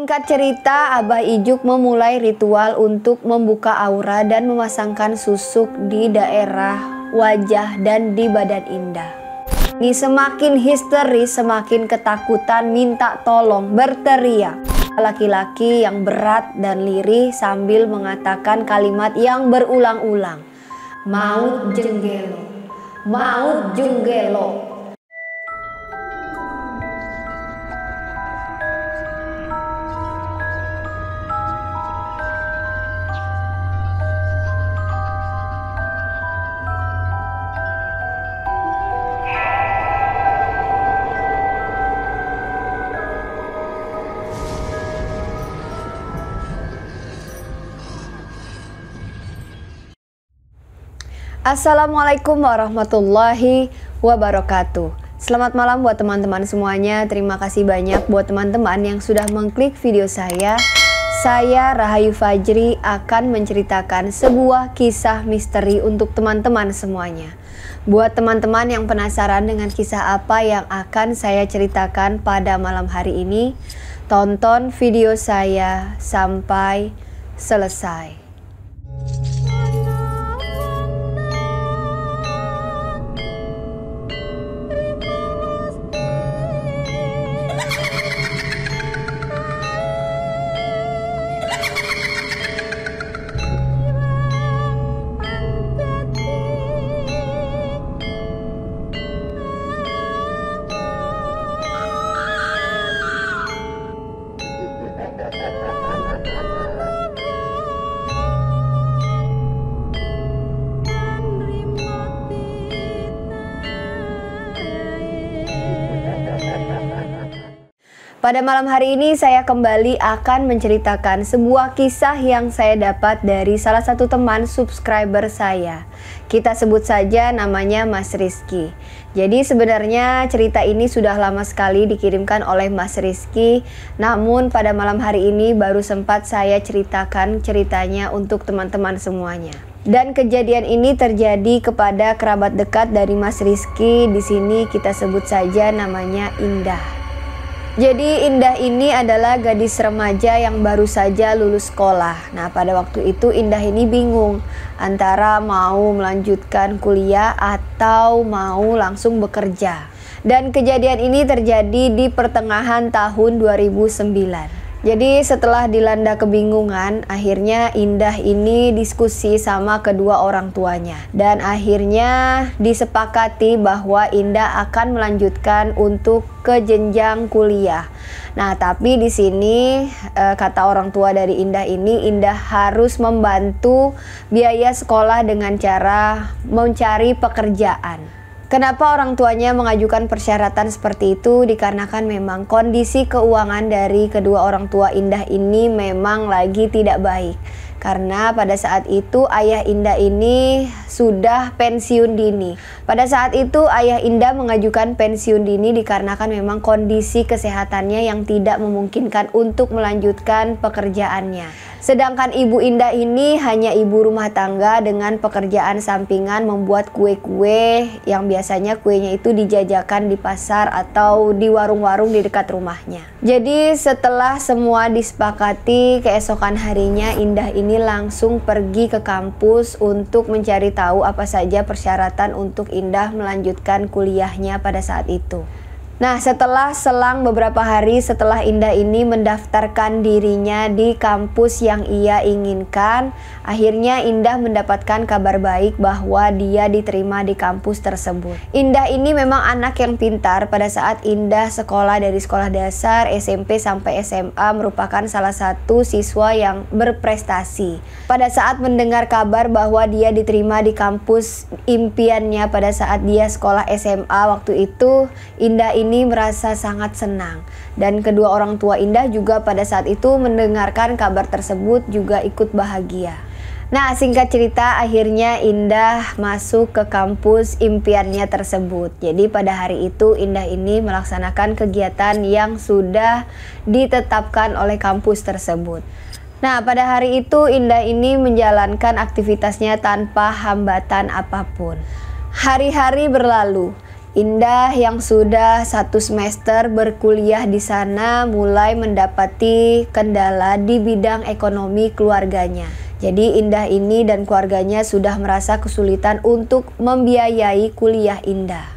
Singkat cerita, Abah Ijuk memulai ritual untuk membuka aura dan memasangkan susuk di daerah wajah dan di badan Indah. Ini semakin histeris, semakin ketakutan, minta tolong, berteriak. Laki-laki yang berat dan lirih sambil mengatakan kalimat yang berulang-ulang. Maut jenggelo, maut jenggelo. Assalamualaikum warahmatullahi wabarakatuh. Selamat malam buat teman-teman semuanya. Terima kasih banyak buat teman-teman yang sudah mengklik video saya. Saya Rahayu Fajri akan menceritakan sebuah kisah misteri untuk teman-teman semuanya. Buat teman-teman yang penasaran dengan kisah apa yang akan saya ceritakan pada malam hari ini, tonton video saya sampai selesai. Pada malam hari ini saya kembali akan menceritakan sebuah kisah yang saya dapat dari salah satu teman subscriber saya. Kita sebut saja namanya Mas Rizky. Jadi sebenarnya cerita ini sudah lama sekali dikirimkan oleh Mas Rizky. Namun pada malam hari ini baru sempat saya ceritakan ceritanya untuk teman-teman semuanya. Dan kejadian ini terjadi kepada kerabat dekat dari Mas Rizky. Di sini kita sebut saja namanya Indah. Jadi Indah ini adalah gadis remaja yang baru saja lulus sekolah. Nah, pada waktu itu Indah ini bingung antara mau melanjutkan kuliah atau mau langsung bekerja. Dan kejadian ini terjadi di pertengahan tahun 2009. Jadi setelah dilanda kebingungan, akhirnya Indah ini diskusi sama kedua orang tuanya. Dan akhirnya disepakati bahwa Indah akan melanjutkan untuk ke jenjang kuliah. Nah, tapi di sini kata orang tua dari Indah ini, Indah harus membantu biaya sekolah dengan cara mencari pekerjaan. Kenapa orang tuanya mengajukan persyaratan seperti itu? Dikarenakan memang kondisi keuangan dari kedua orang tua Indah ini memang lagi tidak baik. Karena pada saat itu ayah Indah ini sudah pensiun dini. Pada saat itu ayah Indah mengajukan pensiun dini dikarenakan memang kondisi kesehatannya yang tidak memungkinkan untuk melanjutkan pekerjaannya. Sedangkan ibu Indah ini hanya ibu rumah tangga dengan pekerjaan sampingan membuat kue-kue yang biasanya kuenya itu dijajakan di pasar atau di warung-warung di dekat rumahnya. Jadi setelah semua disepakati, keesokan harinya Indah ini langsung pergi ke kampus untuk mencari tahu apa saja persyaratan untuk Indah melanjutkan kuliahnya pada saat itu. Nah, setelah selang beberapa hari setelah Indah ini mendaftarkan dirinya di kampus yang ia inginkan, akhirnya Indah mendapatkan kabar baik bahwa dia diterima di kampus tersebut. Indah ini memang anak yang pintar. Pada saat Indah sekolah dari sekolah dasar, SMP sampai SMA merupakan salah satu siswa yang berprestasi. Pada saat mendengar kabar bahwa dia diterima di kampus impiannya pada saat dia sekolah SMA waktu itu, Indah ini merasa sangat senang. Dan kedua orang tua Indah juga pada saat itu mendengarkan kabar tersebut juga ikut bahagia. Nah, singkat cerita akhirnya Indah masuk ke kampus impiannya tersebut. Jadi pada hari itu Indah ini melaksanakan kegiatan yang sudah ditetapkan oleh kampus tersebut. Nah, pada hari itu Indah ini menjalankan aktivitasnya tanpa hambatan apapun. Hari-hari berlalu. Indah yang sudah 1 semester berkuliah di sana mulai mendapati kendala di bidang ekonomi keluarganya. Jadi Indah ini dan keluarganya sudah merasa kesulitan untuk membiayai kuliah Indah.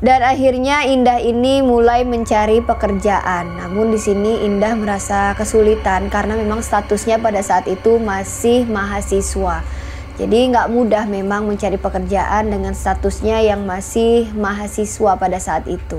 Dan akhirnya Indah ini mulai mencari pekerjaan. Namun di sini Indah merasa kesulitan karena memang statusnya pada saat itu masih mahasiswa. Jadi nggak mudah memang mencari pekerjaan dengan statusnya yang masih mahasiswa pada saat itu.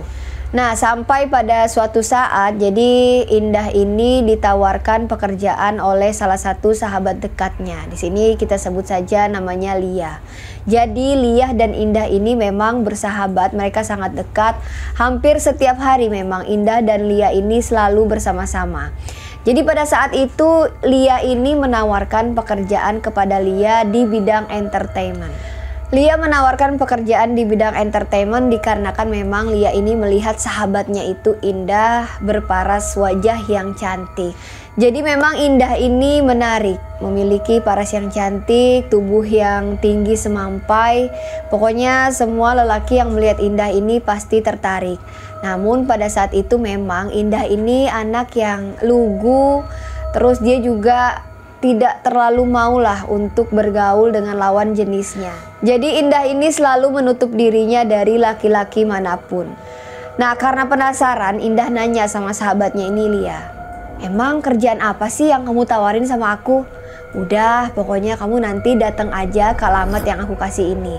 Nah, sampai pada suatu saat, jadi Indah ini ditawarkan pekerjaan oleh salah satu sahabat dekatnya. Di sini kita sebut saja namanya Lia. Jadi Lia dan Indah ini memang bersahabat, mereka sangat dekat. Hampir setiap hari memang Indah dan Lia ini selalu bersama-sama. Jadi pada saat itu Lia ini menawarkan pekerjaan kepada Lia di bidang entertainment. Lia menawarkan pekerjaan di bidang entertainment dikarenakan memang Lia ini melihat sahabatnya itu Indah berparas wajah yang cantik. Jadi memang Indah ini menarik, memiliki paras yang cantik, tubuh yang tinggi semampai. Pokoknya semua lelaki yang melihat Indah ini pasti tertarik. Namun pada saat itu memang Indah ini anak yang lugu, terus dia juga tidak terlalu maulah untuk bergaul dengan lawan jenisnya. Jadi Indah ini selalu menutup dirinya dari laki-laki manapun. Nah, karena penasaran, Indah nanya sama sahabatnya ini, Lia, emang kerjaan apa sih yang kamu tawarin sama aku? Udah, pokoknya kamu nanti datang aja ke alamat yang aku kasih ini.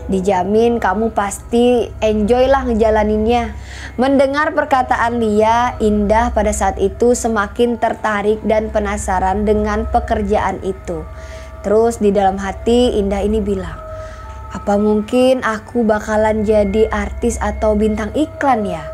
Dijamin kamu pasti enjoy lah ngejalaninnya. Mendengar perkataan Lia, Indah pada saat itu semakin tertarik dan penasaran dengan pekerjaan itu. Terus di dalam hati Indah ini bilang, apa mungkin aku bakalan jadi artis atau bintang iklan ya?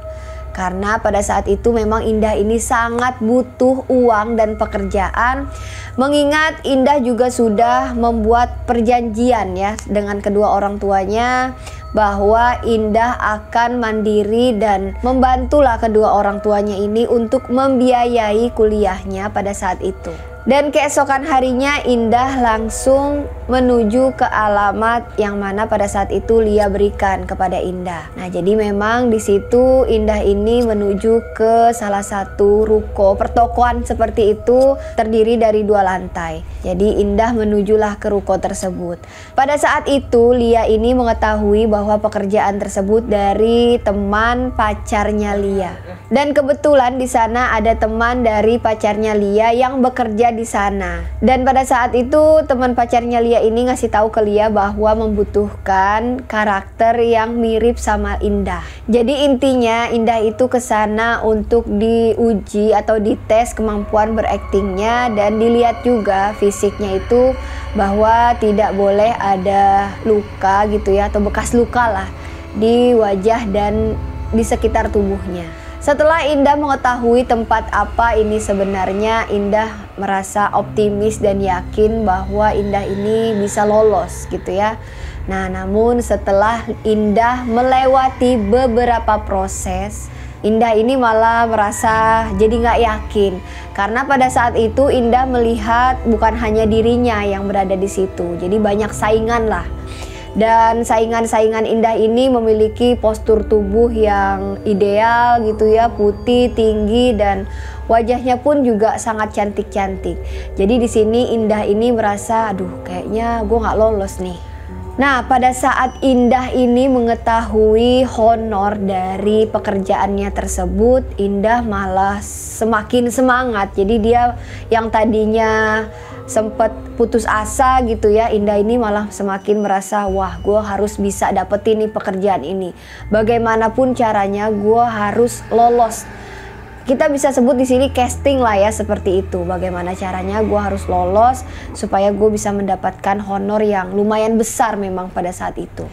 Karena pada saat itu memang Indah ini sangat butuh uang dan pekerjaan. Mengingat Indah juga sudah membuat perjanjian ya dengan kedua orang tuanya bahwa Indah akan mandiri dan membantulah kedua orang tuanya ini untuk membiayai kuliahnya pada saat itu. Dan keesokan harinya Indah langsung menuju ke alamat yang mana pada saat itu Lia berikan kepada Indah. Nah, jadi memang di situ Indah ini menuju ke salah satu ruko pertokoan seperti itu, terdiri dari 2 lantai. Jadi Indah menujulah ke ruko tersebut. Pada saat itu Lia ini mengetahui bahwa pekerjaan tersebut dari teman pacarnya Lia. Dan kebetulan di sana ada teman dari pacarnya Lia yang bekerja di sana. Dan pada saat itu teman pacarnya Lia ini ngasih tahu ke Lia bahwa membutuhkan karakter yang mirip sama Indah. Jadi intinya Indah itu ke sana untuk diuji atau dites kemampuan beraktingnya dan dilihat juga fisiknya itu bahwa tidak boleh ada luka gitu ya, atau bekas luka lah di wajah dan di sekitar tubuhnya. Setelah Indah mengetahui tempat apa ini sebenarnya, Indah merasa optimis dan yakin bahwa Indah ini bisa lolos gitu ya. Nah, namun setelah Indah melewati beberapa proses, Indah ini malah merasa jadi nggak yakin. Karena pada saat itu Indah melihat bukan hanya dirinya yang berada di situ, jadi banyak saingan lah. Dan saingan-saingan Indah ini memiliki postur tubuh yang ideal gitu ya, putih, tinggi, dan wajahnya pun juga sangat cantik-cantik. Jadi di sini Indah ini merasa, aduh kayaknya gue nggak lolos nih. Nah, pada saat Indah ini mengetahui honor dari pekerjaannya tersebut, Indah malah semakin semangat. Jadi dia yang tadinya sempat putus asa gitu ya, Indah ini malah semakin merasa, wah gue harus bisa dapetin nih pekerjaan ini. Bagaimanapun caranya gue harus lolos. Kita bisa sebut di sini casting lah ya, seperti itu. Bagaimana caranya gue harus lolos supaya gue bisa mendapatkan honor yang lumayan besar memang pada saat itu.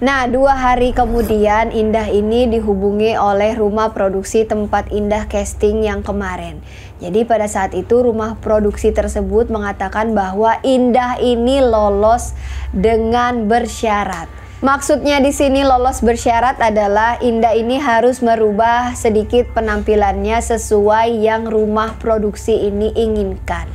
Nah, 2 hari kemudian Indah ini dihubungi oleh rumah produksi tempat Indah casting yang kemarin. Jadi pada saat itu rumah produksi tersebut mengatakan bahwa Indah ini lolos dengan bersyarat. Maksudnya di sini lolos bersyarat adalah Indah ini harus merubah sedikit penampilannya sesuai yang rumah produksi ini inginkan.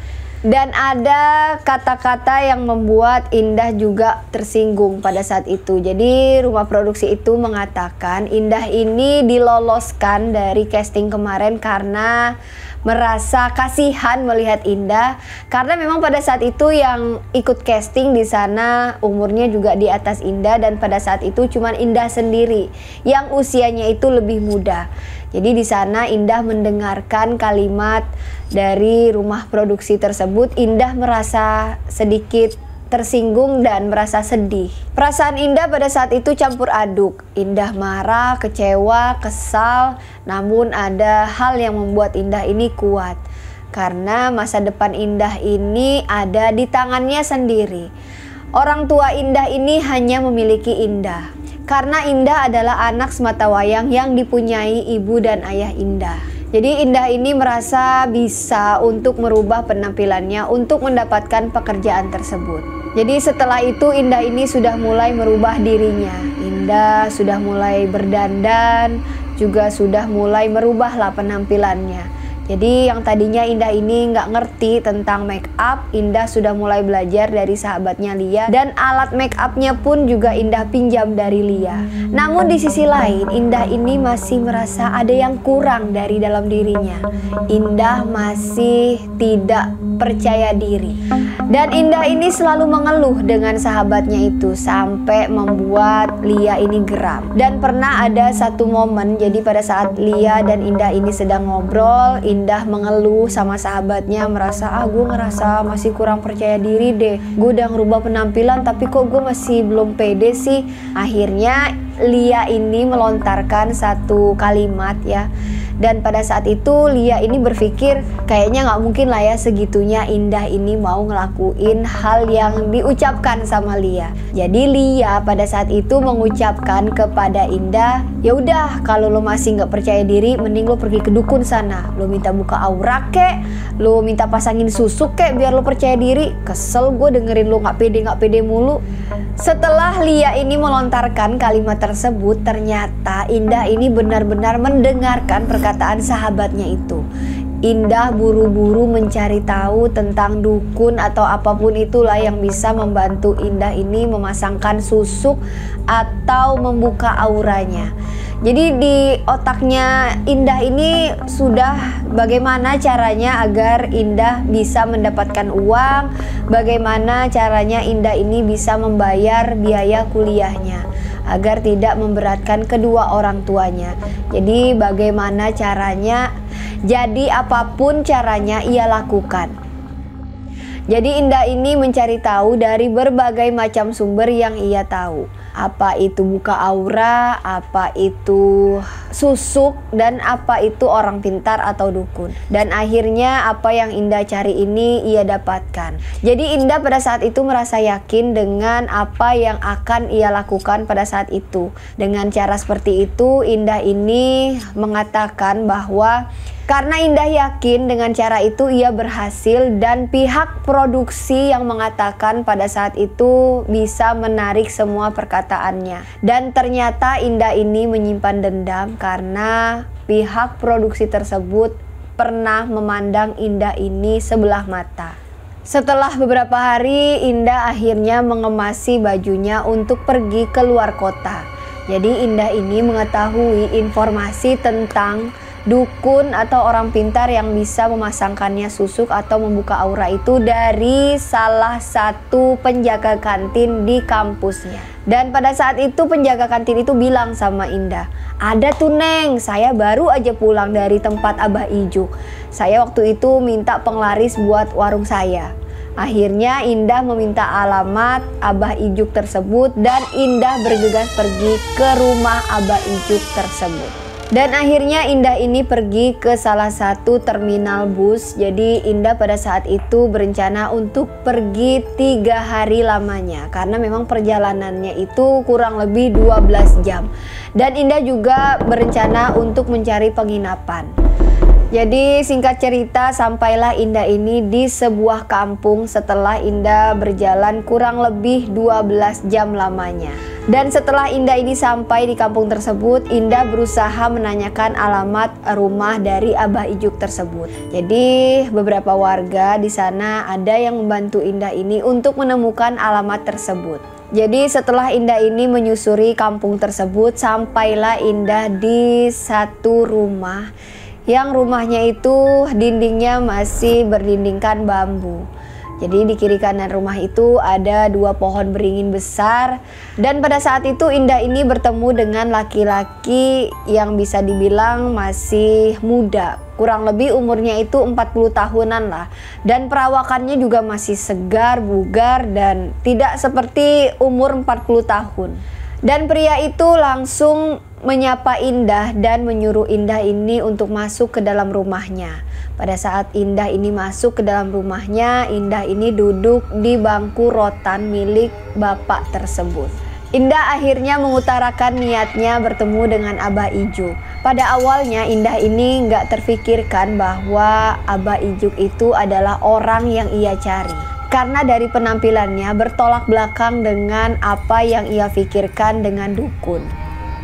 Dan ada kata-kata yang membuat Indah juga tersinggung pada saat itu. Jadi rumah produksi itu mengatakan Indah ini diloloskan dari casting kemarin karena merasa kasihan melihat Indah, karena memang pada saat itu yang ikut casting di sana umurnya juga di atas Indah, dan pada saat itu cuman Indah sendiri yang usianya itu lebih muda. Jadi di sana Indah mendengarkan kalimat dari rumah produksi tersebut, Indah merasa sedikit tersinggung dan merasa sedih. Perasaan Indah pada saat itu campur aduk. Indah marah, kecewa, kesal, namun ada hal yang membuat Indah ini kuat. Karena masa depan Indah ini ada di tangannya sendiri. Orang tua Indah ini hanya memiliki Indah. Karena Indah adalah anak sematawayang yang dipunyai ibu dan ayah Indah. Jadi Indah ini merasa bisa untuk merubah penampilannya untuk mendapatkan pekerjaan tersebut. Jadi setelah itu Indah ini sudah mulai merubah dirinya. Indah sudah mulai berdandan, juga sudah mulai merubahlah penampilannya. Jadi yang tadinya Indah ini nggak ngerti tentang make up, Indah sudah mulai belajar dari sahabatnya Lia, dan alat make upnya pun juga Indah pinjam dari Lia. Namun di sisi lain Indah ini masih merasa ada yang kurang dari dalam dirinya. Indah masih tidak percaya diri. Dan Indah ini selalu mengeluh dengan sahabatnya itu sampai membuat Lia ini geram. Dan pernah ada satu momen, jadi pada saat Lia dan Indah ini sedang ngobrol, Indah mengeluh sama sahabatnya, merasa gue ngerasa masih kurang percaya diri deh, gue udah ngerubah penampilan tapi kok gue masih belum pede sih. Akhirnya Lia ini melontarkan satu kalimat ya. Dan pada saat itu Lia ini berpikir kayaknya nggak mungkin lah ya segitunya Indah ini mau ngelakuin hal yang diucapkan sama Lia. Jadi Lia pada saat itu mengucapkan kepada Indah, ya udah kalau lo masih nggak percaya diri, mending lo pergi ke dukun sana, lo minta buka aura kek, lo minta pasangin susuk kek biar lo percaya diri. Kesel gue dengerin lo nggak pede mulu. Setelah Lia ini melontarkan kalimat tersebut, ternyata Indah ini benar-benar mendengarkan perkataan sahabatnya itu. Indah buru-buru mencari tahu tentang dukun atau apapun itulah yang bisa membantu Indah ini memasangkan susuk atau membuka auranya. Jadi di otaknya Indah ini sudah bagaimana caranya agar Indah bisa mendapatkan uang, bagaimana caranya Indah ini bisa membayar biaya kuliahnya agar tidak memberatkan kedua orang tuanya. Jadi bagaimana caranya, jadi apapun caranya ia lakukan. Jadi Indah ini mencari tahu dari berbagai macam sumber yang ia tahu. Apa itu buka aura, apa itu susuk, dan apa itu orang pintar atau dukun. Dan akhirnya apa yang Indah cari ini ia dapatkan. Jadi Indah pada saat itu merasa yakin dengan apa yang akan ia lakukan pada saat itu. Dengan cara seperti itu Indah ini mengatakan bahwa karena Indah yakin dengan cara itu ia berhasil, dan pihak produksi yang mengatakan pada saat itu bisa menarik semua perkataannya. Dan ternyata Indah ini menyimpan dendam karena pihak produksi tersebut pernah memandang Indah ini sebelah mata. Setelah beberapa hari Indah akhirnya mengemasi bajunya untuk pergi ke luar kota. Jadi Indah ini mengetahui informasi tentang dukun atau orang pintar yang bisa memasangkannya susuk atau membuka aura itu dari salah satu penjaga kantin di kampusnya. Dan pada saat itu penjaga kantin itu bilang sama Indah, ada tuh Neng, saya baru aja pulang dari tempat Abah Ijuk. Saya waktu itu minta penglaris buat warung saya. Akhirnya Indah meminta alamat Abah Ijuk tersebut dan Indah bergegas pergi ke rumah Abah Ijuk tersebut. Dan akhirnya Indah ini pergi ke salah satu terminal bus. Jadi Indah pada saat itu berencana untuk pergi 3 hari lamanya, karena memang perjalanannya itu kurang lebih 12 jam. Dan Indah juga berencana untuk mencari penginapan. Jadi singkat cerita sampailah Indah ini di sebuah kampung setelah Indah berjalan kurang lebih 12 jam lamanya. Dan setelah Indah ini sampai di kampung tersebut, Indah berusaha menanyakan alamat rumah dari Abah Ijuk tersebut. Jadi beberapa warga di sana ada yang membantu Indah ini untuk menemukan alamat tersebut. Jadi setelah Indah ini menyusuri kampung tersebut, sampailah Indah di satu rumah yang rumahnya itu dindingnya masih berdindingkan bambu. Jadi di kiri kanan rumah itu ada 2 pohon beringin besar. Dan pada saat itu Indah ini bertemu dengan laki-laki yang bisa dibilang masih muda. Kurang lebih umurnya itu 40 tahunan lah. Dan perawakannya juga masih segar, bugar, dan tidak seperti umur 40 tahun. Dan pria itu langsung menyapa Indah dan menyuruh Indah ini untuk masuk ke dalam rumahnya. Pada saat Indah ini masuk ke dalam rumahnya, Indah ini duduk di bangku rotan milik bapak tersebut. Indah akhirnya mengutarakan niatnya bertemu dengan Abah Ijuk. Pada awalnya Indah ini nggak terfikirkan bahwa Abah Ijuk itu adalah orang yang ia cari. Karena dari penampilannya bertolak belakang dengan apa yang ia pikirkan dengan dukun.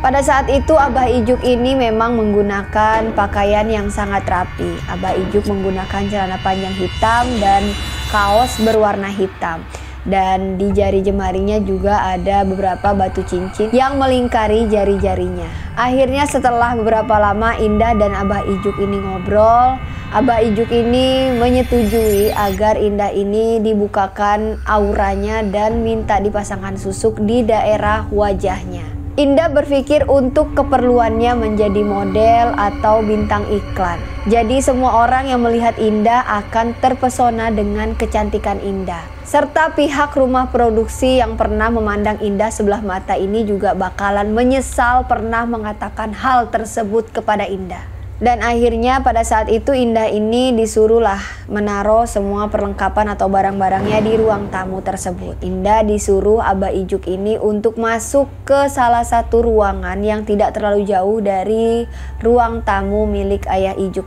Pada saat itu Abah Ijuk ini memang menggunakan pakaian yang sangat rapi. Abah Ijuk menggunakan celana panjang hitam dan kaos berwarna hitam. Dan di jari jemarinya juga ada beberapa batu cincin yang melingkari jari-jarinya. Akhirnya setelah beberapa lama Indah dan Abah Ijuk ini ngobrol, Abah Ijuk ini menyetujui agar Indah ini dibukakan auranya dan minta dipasangkan susuk di daerah wajahnya. Indah berpikir untuk keperluannya menjadi model atau bintang iklan. Jadi semua orang yang melihat Indah akan terpesona dengan kecantikan Indah. Serta pihak rumah produksi yang pernah memandang Indah sebelah mata ini juga bakalan menyesal pernah mengatakan hal tersebut kepada Indah. Dan akhirnya pada saat itu Indah ini disuruhlah menaruh semua perlengkapan atau barang-barangnya di ruang tamu tersebut. Indah disuruh Abah Ijuk ini untuk masuk ke salah satu ruangan yang tidak terlalu jauh dari ruang tamu milik Ayah Ijuk.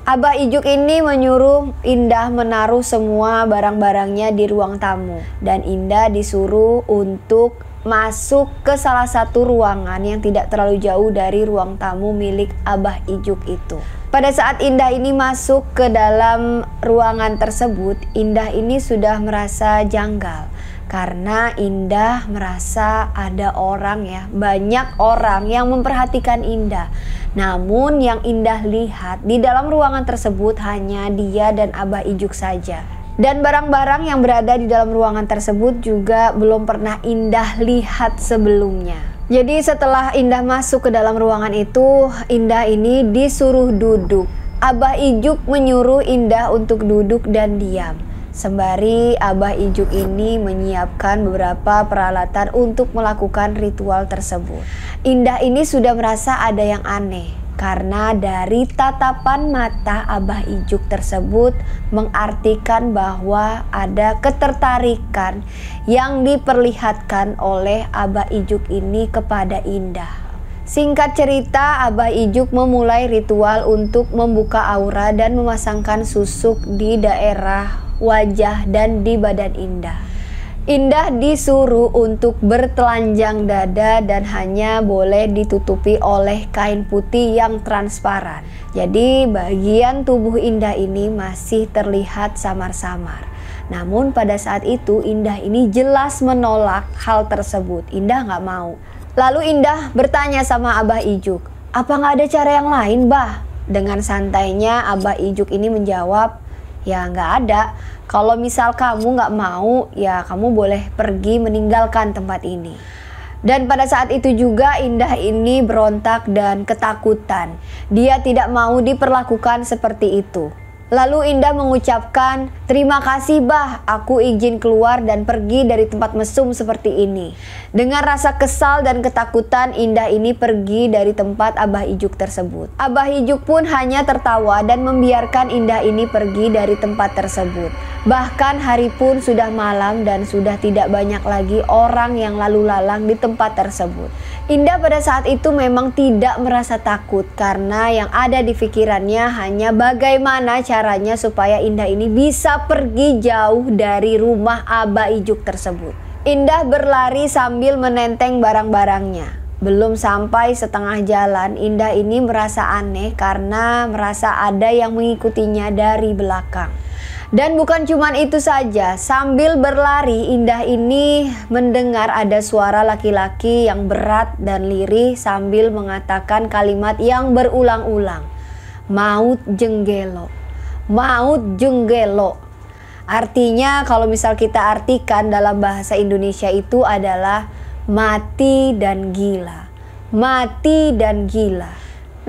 Abah Ijuk ini menyuruh Indah menaruh semua barang-barangnya di ruang tamu. Dan Indah disuruh untuk masuk ke salah satu ruangan yang tidak terlalu jauh dari ruang tamu milik Abah Ijuk itu. Pada saat Indah ini masuk ke dalam ruangan tersebut, Indah ini sudah merasa janggal. Karena Indah merasa ada banyak orang yang memperhatikan Indah. Namun yang Indah lihat di dalam ruangan tersebut hanya dia dan Abah Ijuk saja. Dan barang-barang yang berada di dalam ruangan tersebut juga belum pernah Indah lihat sebelumnya. Jadi setelah Indah masuk ke dalam ruangan itu, Indah ini disuruh duduk. Abah Ijuk menyuruh Indah untuk duduk dan diam. Sembari Abah Ijuk ini menyiapkan beberapa peralatan untuk melakukan ritual tersebut. Indah ini sudah merasa ada yang aneh. Karena dari tatapan mata Abah Ijuk tersebut mengartikan bahwa ada ketertarikan yang diperlihatkan oleh Abah Ijuk ini kepada Indah. Singkat cerita, Abah Ijuk memulai ritual untuk membuka aura dan memasangkan susuk di daerah wajah dan di badan Indah. Indah disuruh untuk bertelanjang dada dan hanya boleh ditutupi oleh kain putih yang transparan. Jadi bagian tubuh Indah ini masih terlihat samar-samar. Namun pada saat itu Indah ini jelas menolak hal tersebut. Indah nggak mau. Lalu Indah bertanya sama Abah Ijuk, "Apa nggak ada cara yang lain, Bah?" Dengan santainya Abah Ijuk ini menjawab, "Ya nggak ada. Kalau misal kamu nggak mau, ya kamu boleh pergi meninggalkan tempat ini." Dan pada saat itu juga Indah ini berontak dan ketakutan. Dia tidak mau diperlakukan seperti itu. Lalu Indah mengucapkan, "Terima kasih Bah, aku izin keluar dan pergi dari tempat mesum seperti ini." Dengan rasa kesal dan ketakutan, Indah ini pergi dari tempat Abah Ijuk tersebut. Abah Ijuk pun hanya tertawa dan membiarkan Indah ini pergi dari tempat tersebut. Bahkan hari pun sudah malam dan sudah tidak banyak lagi orang yang lalu lalang di tempat tersebut. Indah pada saat itu memang tidak merasa takut karena yang ada di pikirannya hanya bagaimana caranya supaya Indah ini bisa pergi jauh dari rumah Abah Ijuk tersebut. Indah berlari sambil menenteng barang-barangnya. Belum sampai setengah jalan, Indah ini merasa aneh karena merasa ada yang mengikutinya dari belakang. Dan bukan cuma itu saja, sambil berlari Indah ini mendengar ada suara laki-laki yang berat dan lirih sambil mengatakan kalimat yang berulang-ulang. Maut jenggelo, maut jenggelo. Artinya kalau misal kita artikan dalam bahasa Indonesia itu adalah mati dan gila, mati dan gila.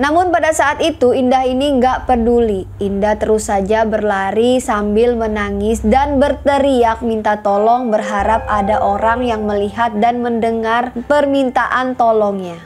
Namun pada saat itu Indah ini nggak peduli. Indah terus saja berlari sambil menangis dan berteriak minta tolong, berharap ada orang yang melihat dan mendengar permintaan tolongnya.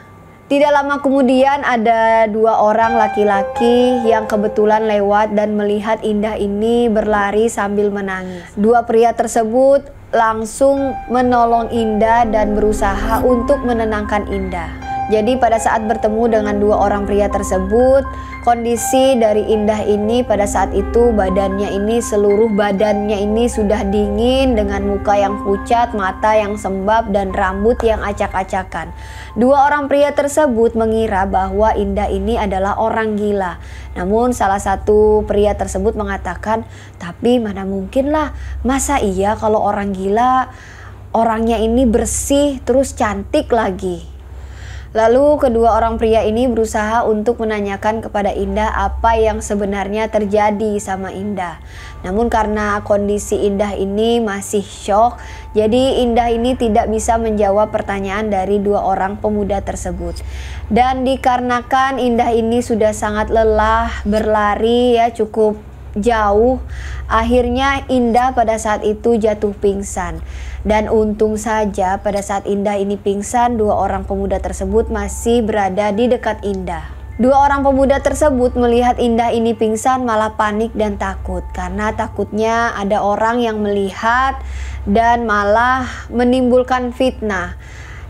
Tidak lama kemudian ada dua orang laki-laki yang kebetulan lewat dan melihat Indah ini berlari sambil menangis. Dua pria tersebut langsung menolong Indah dan berusaha untuk menenangkan Indah. Jadi pada saat bertemu dengan dua orang pria tersebut, kondisi dari Indah ini pada saat itu seluruh badannya ini sudah dingin dengan muka yang pucat, mata yang sembab dan rambut yang acak-acakan. Dua orang pria tersebut mengira bahwa Indah ini adalah orang gila. Namun salah satu pria tersebut mengatakan, tapi mana mungkin lah, masa iya kalau orang gila orangnya ini bersih terus cantik lagi. Lalu kedua orang pria ini berusaha untuk menanyakan kepada Indah apa yang sebenarnya terjadi sama Indah. Namun karena kondisi Indah ini masih syok, jadi Indah ini tidak bisa menjawab pertanyaan dari dua orang pemuda tersebut. Dan dikarenakan Indah ini sudah sangat lelah berlari ya cukup jauh, akhirnya Indah pada saat itu jatuh pingsan. Dan untung saja pada saat Indah ini pingsan, dua orang pemuda tersebut masih berada di dekat Indah. Dua orang pemuda tersebut melihat Indah ini pingsan malah panik dan takut karena takutnya ada orang yang melihat dan malah menimbulkan fitnah.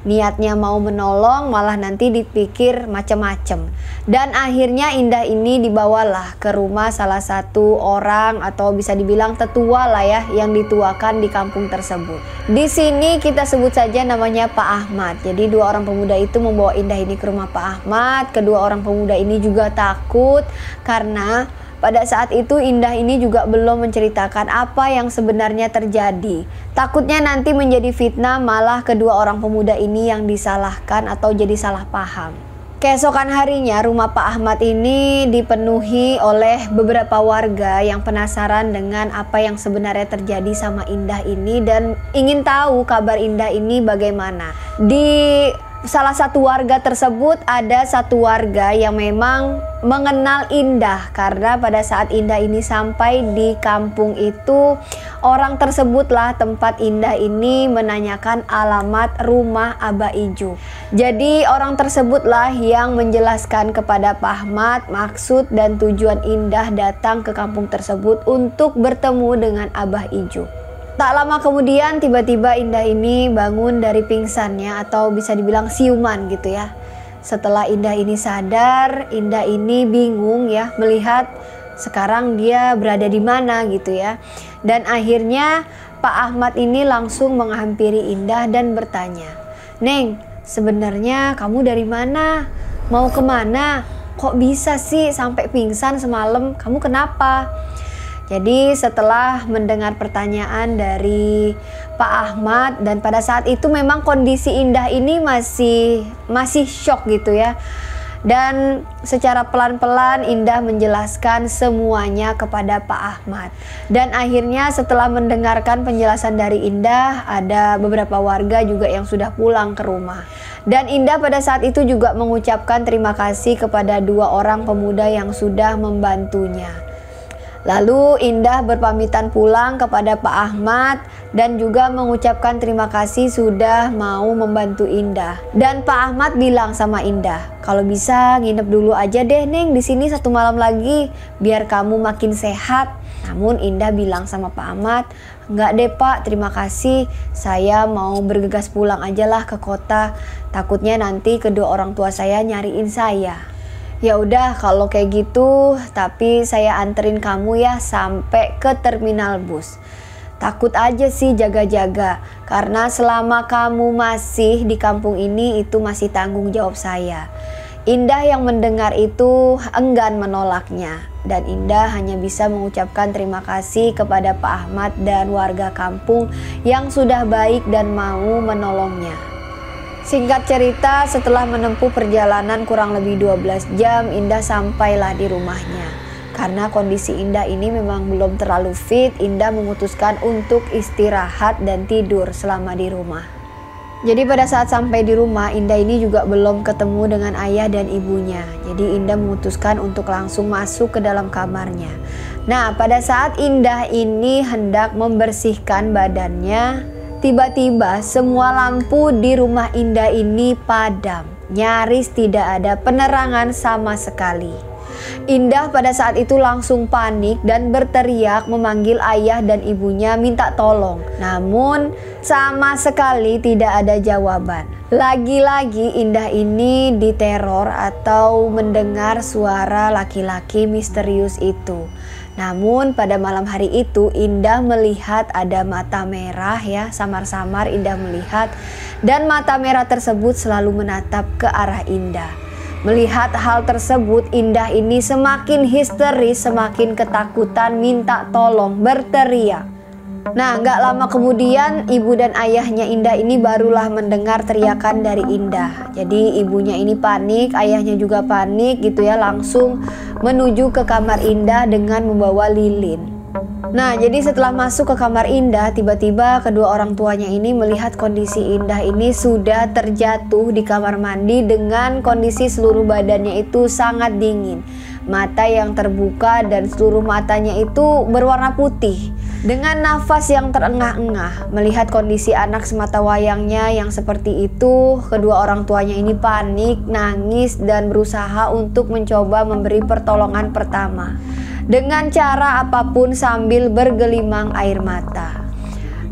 Niatnya mau menolong malah nanti dipikir macam-macam. Dan akhirnya Indah ini dibawalah ke rumah salah satu orang atau bisa dibilang tetua lah ya yang dituakan di kampung tersebut. Di sini kita sebut saja namanya Pak Ahmad. Jadi dua orang pemuda itu membawa Indah ini ke rumah Pak Ahmad. Kedua orang pemuda ini juga takut karena pada saat itu Indah ini juga belum menceritakan apa yang sebenarnya terjadi. Takutnya nanti menjadi fitnah, malah kedua orang pemuda ini yang disalahkan atau jadi salah paham. Keesokan harinya rumah Pak Ahmad ini dipenuhi oleh beberapa warga yang penasaran dengan apa yang sebenarnya terjadi sama Indah ini dan ingin tahu kabar Indah ini bagaimana. Di salah satu warga tersebut ada satu warga yang memang mengenal Indah karena pada saat Indah ini sampai di kampung itu, orang tersebutlah tempat Indah ini menanyakan alamat rumah Abah Ijo. Jadi orang tersebutlah yang menjelaskan kepada Pak Ahmad maksud dan tujuan Indah datang ke kampung tersebut untuk bertemu dengan Abah Ijo. Tak lama kemudian tiba-tiba Indah ini bangun dari pingsannya atau bisa dibilang siuman gitu ya. Setelah Indah ini sadar, Indah ini bingung ya melihat sekarang dia berada di mana gitu ya. Dan akhirnya Pak Ahmad ini langsung menghampiri Indah dan bertanya, "Neng, sebenarnya kamu dari mana? Mau kemana? Kok bisa sih sampai pingsan semalam? Kamu kenapa?" Jadi setelah mendengar pertanyaan dari Pak Ahmad dan pada saat itu memang kondisi Indah ini masih syok gitu ya. Dan secara pelan-pelan Indah menjelaskan semuanya kepada Pak Ahmad. Dan akhirnya setelah mendengarkan penjelasan dari Indah, ada beberapa warga juga yang sudah pulang ke rumah. Dan Indah pada saat itu juga mengucapkan terima kasih kepada dua orang pemuda yang sudah membantunya. Lalu Indah berpamitan pulang kepada Pak Ahmad dan juga mengucapkan terima kasih sudah mau membantu Indah. Dan Pak Ahmad bilang sama Indah, "Kalau bisa nginep dulu aja deh Neng di sini 1 malam lagi biar kamu makin sehat." Namun Indah bilang sama Pak Ahmad, "Enggak deh Pak, terima kasih. Saya mau bergegas pulang aja lah ke kota. Takutnya nanti kedua orang tua saya nyariin saya." "Ya udah kalau kayak gitu, tapi saya anterin kamu ya sampai ke terminal bus." Takut aja sih jaga-jaga, karena selama kamu masih di kampung ini itu masih tanggung jawab saya. Indah yang mendengar itu enggan menolaknya, dan Indah hanya bisa mengucapkan terima kasih kepada Pak Ahmad dan warga kampung yang sudah baik dan mau menolongnya. Singkat cerita, setelah menempuh perjalanan kurang lebih 12 jam, Indah sampailah di rumahnya. Karena kondisi Indah ini memang belum terlalu fit, Indah memutuskan untuk istirahat dan tidur selama di rumah. Jadi pada saat sampai di rumah, Indah ini juga belum ketemu dengan ayah dan ibunya. Jadi Indah memutuskan untuk langsung masuk ke dalam kamarnya. Nah, pada saat Indah ini hendak membersihkan badannya, tiba-tiba semua lampu di rumah Indah ini padam. Nyaris tidak ada penerangan sama sekali. Indah pada saat itu langsung panik dan berteriak memanggil ayah dan ibunya minta tolong. Namun sama sekali tidak ada jawaban. Lagi-lagi Indah ini diteror atau mendengar suara laki-laki misterius itu. Namun pada malam hari itu Indah melihat ada mata merah ya, samar-samar Indah melihat, dan mata merah tersebut selalu menatap ke arah Indah. Melihat hal tersebut, Indah ini semakin histeris, semakin ketakutan, minta tolong, berteriak. Nah, gak lama kemudian ibu dan ayahnya Indah ini barulah mendengar teriakan dari Indah. Jadi ibunya ini panik, ayahnya juga panik gitu ya, langsung menuju ke kamar Indah dengan membawa lilin. Nah, jadi setelah masuk ke kamar Indah, tiba-tiba kedua orang tuanya ini melihat kondisi Indah ini sudah terjatuh di kamar mandi dengan kondisi seluruh badannya itu sangat dingin. Mata yang terbuka dan seluruh matanya itu berwarna putih. Dengan nafas yang terengah-engah, melihat kondisi anak semata wayangnya yang seperti itu, kedua orang tuanya ini panik, nangis, dan berusaha untuk mencoba memberi pertolongan pertama dengan cara apapun sambil bergelimang air mata.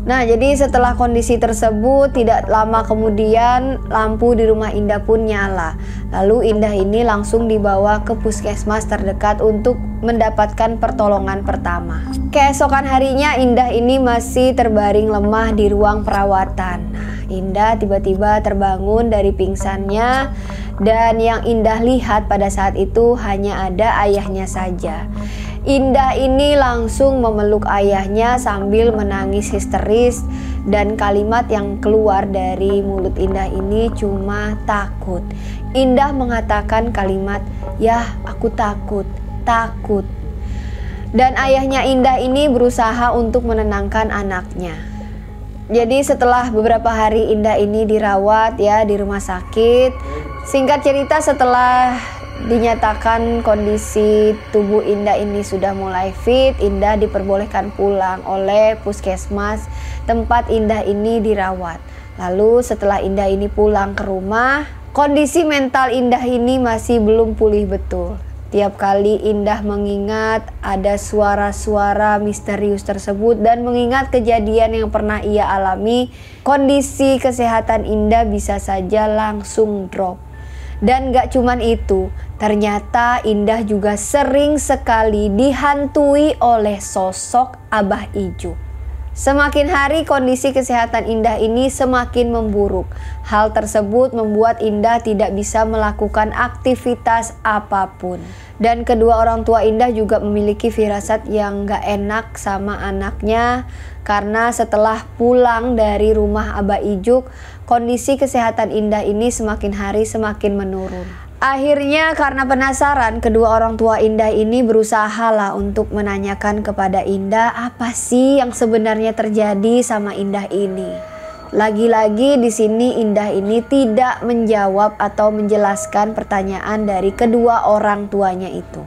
Nah, jadi setelah kondisi tersebut, tidak lama kemudian lampu di rumah Indah pun nyala. Lalu Indah ini langsung dibawa ke puskesmas terdekat untuk mendapatkan pertolongan pertama. Keesokan harinya Indah ini masih terbaring lemah di ruang perawatan. Nah, Indah tiba-tiba terbangun dari pingsannya, dan yang Indah lihat pada saat itu hanya ada ayahnya saja. Indah ini langsung memeluk ayahnya sambil menangis histeris, dan kalimat yang keluar dari mulut Indah ini cuma takut. Indah mengatakan kalimat, "Yah, aku takut, takut." Dan ayahnya Indah ini berusaha untuk menenangkan anaknya. Jadi setelah beberapa hari Indah ini dirawat ya di rumah sakit. Singkat cerita, setelah dinyatakan kondisi tubuh Indah ini sudah mulai fit, Indah diperbolehkan pulang oleh puskesmas tempat Indah ini dirawat. Lalu setelah Indah ini pulang ke rumah, kondisi mental Indah ini masih belum pulih betul. Tiap kali Indah mengingat ada suara-suara misterius tersebut dan mengingat kejadian yang pernah ia alami, kondisi kesehatan Indah bisa saja langsung drop. Dan gak cuman itu, ternyata Indah juga sering sekali dihantui oleh sosok Abah Ijuk. Semakin hari kondisi kesehatan Indah ini semakin memburuk. Hal tersebut membuat Indah tidak bisa melakukan aktivitas apapun. Dan kedua orang tua Indah juga memiliki firasat yang gak enak sama anaknya, karena setelah pulang dari rumah Abah Ijuk, kondisi kesehatan Indah ini semakin hari semakin menurun. Akhirnya karena penasaran, kedua orang tua Indah ini berusaha lah untuk menanyakan kepada Indah apa sih yang sebenarnya terjadi sama Indah ini. Lagi-lagi di sini Indah ini tidak menjawab atau menjelaskan pertanyaan dari kedua orang tuanya itu.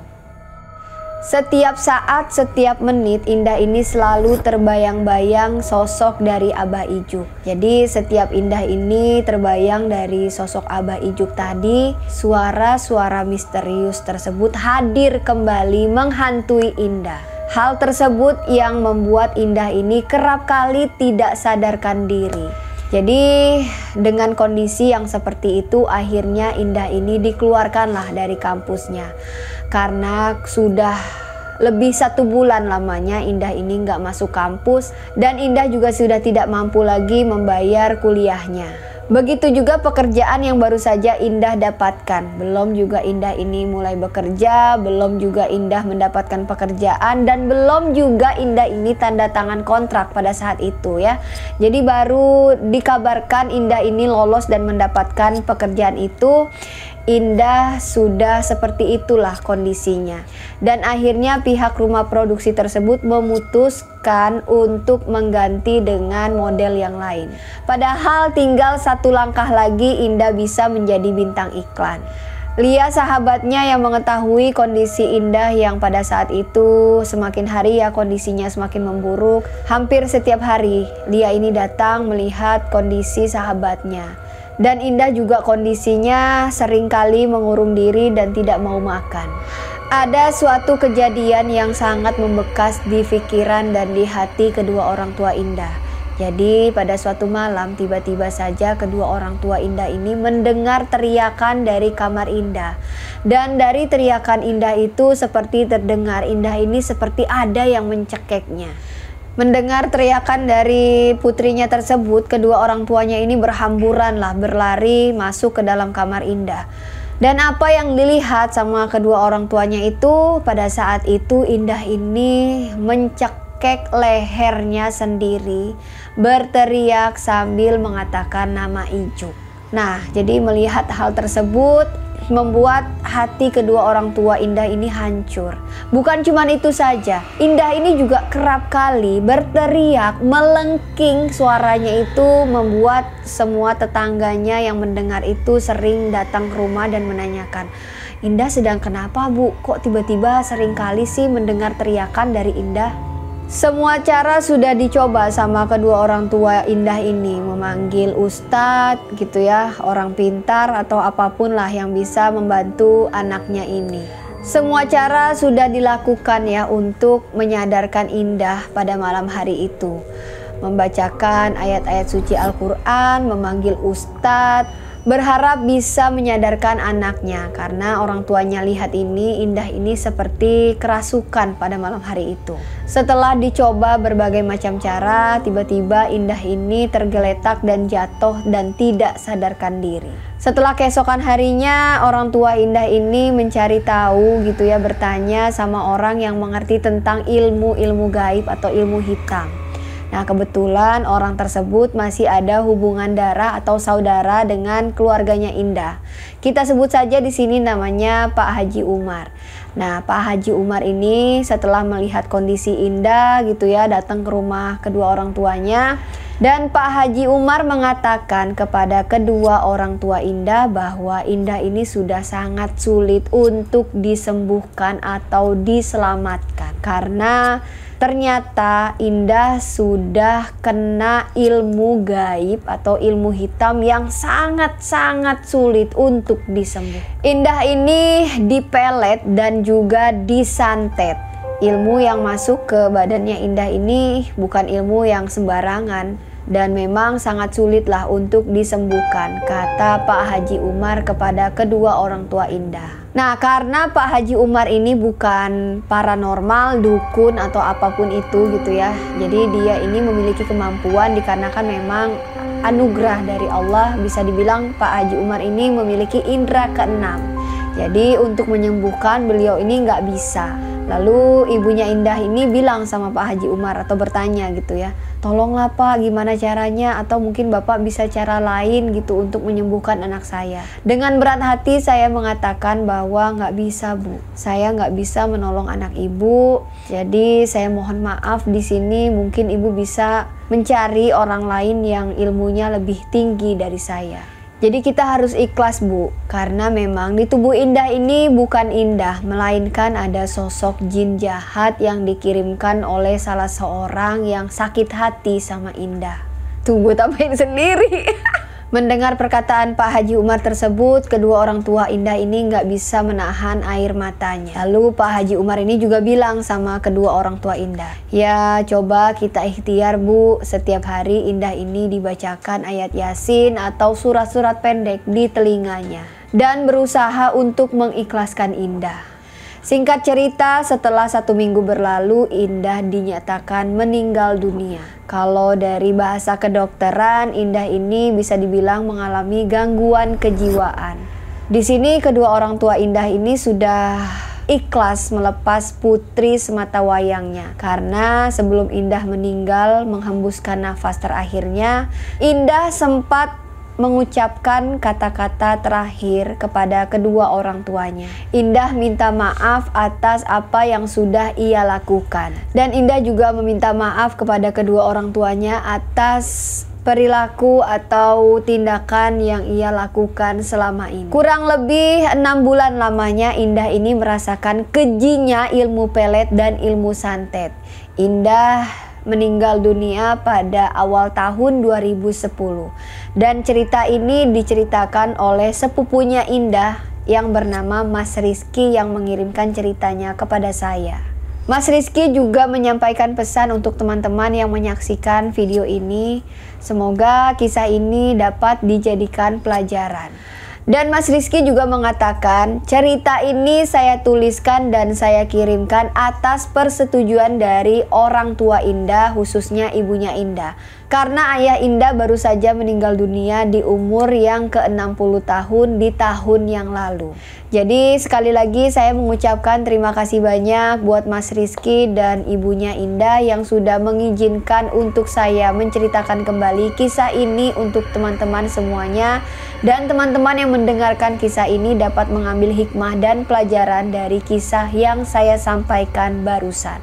Setiap saat, setiap menit Indah ini selalu terbayang-bayang sosok dari Abah Ijuk. Jadi setiap Indah ini terbayang dari sosok Abah Ijuk tadi, suara-suara misterius tersebut hadir kembali menghantui Indah. Hal tersebut yang membuat Indah ini kerap kali tidak sadarkan diri. Jadi dengan kondisi yang seperti itu, akhirnya Indah ini dikeluarkanlah dari kampusnya. Karena sudah Lebih 1 bulan lamanya Indah ini nggak masuk kampus, dan Indah juga sudah tidak mampu lagi membayar kuliahnya. Begitu juga pekerjaan yang baru saja Indah dapatkan. Belum juga Indah ini mulai bekerja, belum juga Indah mendapatkan pekerjaan, dan belum juga Indah ini tanda tangan kontrak pada saat itu ya. Jadi baru dikabarkan Indah ini lolos dan mendapatkan pekerjaan itu, Indah sudah seperti itulah kondisinya. Dan akhirnya pihak rumah produksi tersebut memutuskan untuk mengganti dengan model yang lain. Padahal tinggal 1 langkah lagi Indah bisa menjadi bintang iklan. Lia sahabatnya yang mengetahui kondisi Indah yang pada saat itu semakin hari ya kondisinya semakin memburuk. Hampir setiap hari Lia ini datang melihat kondisi sahabatnya. Dan Indah juga kondisinya seringkali mengurung diri dan tidak mau makan. Ada suatu kejadian yang sangat membekas di pikiran dan di hati kedua orang tua Indah. Jadi pada suatu malam tiba-tiba saja kedua orang tua Indah ini mendengar teriakan dari kamar Indah. Dan dari teriakan Indah itu seperti terdengar Indah ini seperti ada yang mencekeknya. Mendengar teriakan dari putrinya tersebut, kedua orang tuanya ini berhamburan lah berlari masuk ke dalam kamar Indah. Dan apa yang dilihat sama kedua orang tuanya itu, pada saat itu Indah ini mencekek lehernya sendiri, berteriak sambil mengatakan nama Ijuk. Nah, jadi melihat hal tersebut membuat hati kedua orang tua Indah ini hancur. Bukan cuma itu saja, Indah ini juga kerap kali berteriak, melengking, suaranya itu membuat semua tetangganya yang mendengar itu sering datang ke rumah dan menanyakan, Indah sedang kenapa Bu? Kok tiba-tiba sering kali sih mendengar teriakan dari Indah? Semua cara sudah dicoba sama kedua orang tua Indah ini, memanggil ustadz gitu ya, orang pintar atau apapun lah yang bisa membantu anaknya ini. Semua cara sudah dilakukan ya untuk menyadarkan Indah pada malam hari itu. Membacakan ayat-ayat suci Al-Quran, memanggil ustadz, berharap bisa menyadarkan anaknya karena orang tuanya lihat ini Indah ini seperti kerasukan pada malam hari itu. Setelah dicoba berbagai macam cara, tiba-tiba Indah ini tergeletak dan jatuh dan tidak sadarkan diri. Setelah keesokan harinya, orang tua Indah ini mencari tahu gitu ya, bertanya sama orang yang mengerti tentang ilmu-ilmu gaib atau ilmu hitam. Nah, kebetulan orang tersebut masih ada hubungan darah atau saudara dengan keluarganya Indah. Kita sebut saja di sini namanya Pak Haji Umar. Nah, Pak Haji Umar ini setelah melihat kondisi Indah gitu ya, datang ke rumah kedua orang tuanya. Dan Pak Haji Umar mengatakan kepada kedua orang tua Indah bahwa Indah ini sudah sangat sulit untuk disembuhkan atau diselamatkan. Karena ternyata Indah sudah kena ilmu gaib atau ilmu hitam yang sangat-sangat sulit untuk disembuh. Indah ini dipelet dan juga disantet. Ilmu yang masuk ke badannya Indah ini bukan ilmu yang sembarangan dan memang sangat sulit lah untuk disembuhkan, kata Pak Haji Umar kepada kedua orang tua Indah. Nah, karena Pak Haji Umar ini bukan paranormal, dukun atau apapun itu gitu ya. Jadi dia ini memiliki kemampuan dikarenakan memang anugerah dari Allah. Bisa dibilang Pak Haji Umar ini memiliki indera keenam. Jadi untuk menyembuhkan beliau ini nggak bisa. Lalu ibunya Indah ini bilang sama Pak Haji Umar atau bertanya gitu ya, tolonglah Pak, gimana caranya, atau mungkin Bapak bisa cara lain gitu untuk menyembuhkan anak saya. Dengan berat hati saya mengatakan bahwa nggak bisa Bu, saya nggak bisa menolong anak ibu. Jadi saya mohon maaf di sini, mungkin ibu bisa mencari orang lain yang ilmunya lebih tinggi dari saya. Jadi kita harus ikhlas Bu, karena memang di tubuh Indah ini bukan Indah, melainkan ada sosok jin jahat yang dikirimkan oleh salah seorang yang sakit hati sama Indah. Tunggu tambahin sendiri. Mendengar perkataan Pak Haji Umar tersebut, kedua orang tua Indah ini nggak bisa menahan air matanya. Lalu Pak Haji Umar ini juga bilang sama kedua orang tua Indah, ya coba kita ikhtiar Bu, setiap hari Indah ini dibacakan ayat Yasin atau surat-surat pendek di telinganya dan berusaha untuk mengikhlaskan Indah. Singkat cerita, setelah 1 minggu berlalu, Indah dinyatakan meninggal dunia. Kalau dari bahasa kedokteran, Indah ini bisa dibilang mengalami gangguan kejiwaan. Di sini kedua orang tua Indah ini sudah ikhlas melepas putri sematawayangnya, karena sebelum Indah meninggal menghembuskan nafas terakhirnya, Indah sempat mengucapkan kata-kata terakhir kepada kedua orang tuanya. Indah minta maaf atas apa yang sudah ia lakukan, dan Indah juga meminta maaf kepada kedua orang tuanya atas perilaku atau tindakan yang ia lakukan selama ini. Kurang lebih 6 bulan lamanya Indah ini merasakan kejinya ilmu pelet dan ilmu santet. Indah meninggal dunia pada awal tahun 2010, dan cerita ini diceritakan oleh sepupunya Indah yang bernama Mas Rizky yang mengirimkan ceritanya kepada saya. Mas Rizky juga menyampaikan pesan untuk teman-teman yang menyaksikan video ini. Semoga kisah ini dapat dijadikan pelajaran. Dan Mas Rizky juga mengatakan, cerita ini saya tuliskan dan saya kirimkan atas persetujuan dari orang tua Indah, khususnya ibunya Indah. Karena ayah Indah baru saja meninggal dunia di umur yang ke-60 tahun di tahun yang lalu. Jadi sekali lagi saya mengucapkan terima kasih banyak buat Mas Rizky dan ibunya Indah yang sudah mengizinkan untuk saya menceritakan kembali kisah ini untuk teman-teman semuanya. Dan teman-teman yang mendengarkan kisah ini dapat mengambil hikmah dan pelajaran dari kisah yang saya sampaikan barusan.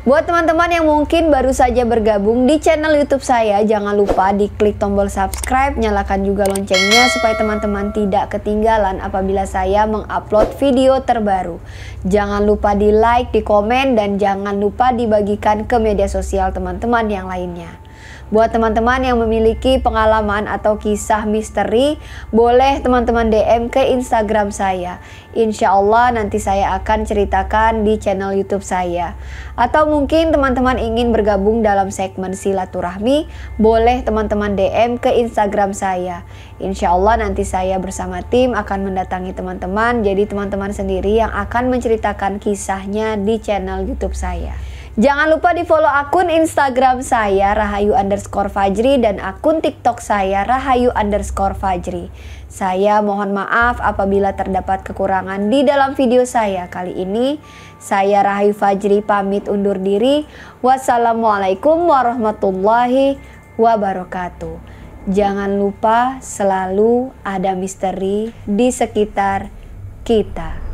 Buat teman-teman yang mungkin baru saja bergabung di channel YouTube saya, jangan lupa diklik tombol subscribe, nyalakan juga loncengnya supaya teman-teman tidak ketinggalan apabila saya mengupload video terbaru. Jangan lupa di like, di komen, dan jangan lupa dibagikan ke media sosial teman-teman yang lainnya. Buat teman-teman yang memiliki pengalaman atau kisah misteri, boleh teman-teman DM ke Instagram saya. Insya Allah nanti saya akan ceritakan di channel YouTube saya. Atau mungkin teman-teman ingin bergabung dalam segmen silaturahmi, boleh teman-teman DM ke Instagram saya. Insya Allah nanti saya bersama tim akan mendatangi teman-teman, jadi teman-teman sendiri yang akan menceritakan kisahnya di channel YouTube saya. Jangan lupa di follow akun Instagram saya Rahayu_Fajri dan akun TikTok saya Rahayu_Fajri. Saya mohon maaf apabila terdapat kekurangan di dalam video saya kali ini. Saya Rahayu Fajri pamit undur diri. Wassalamualaikum warahmatullahi wabarakatuh. Jangan lupa selalu ada misteri di sekitar kita.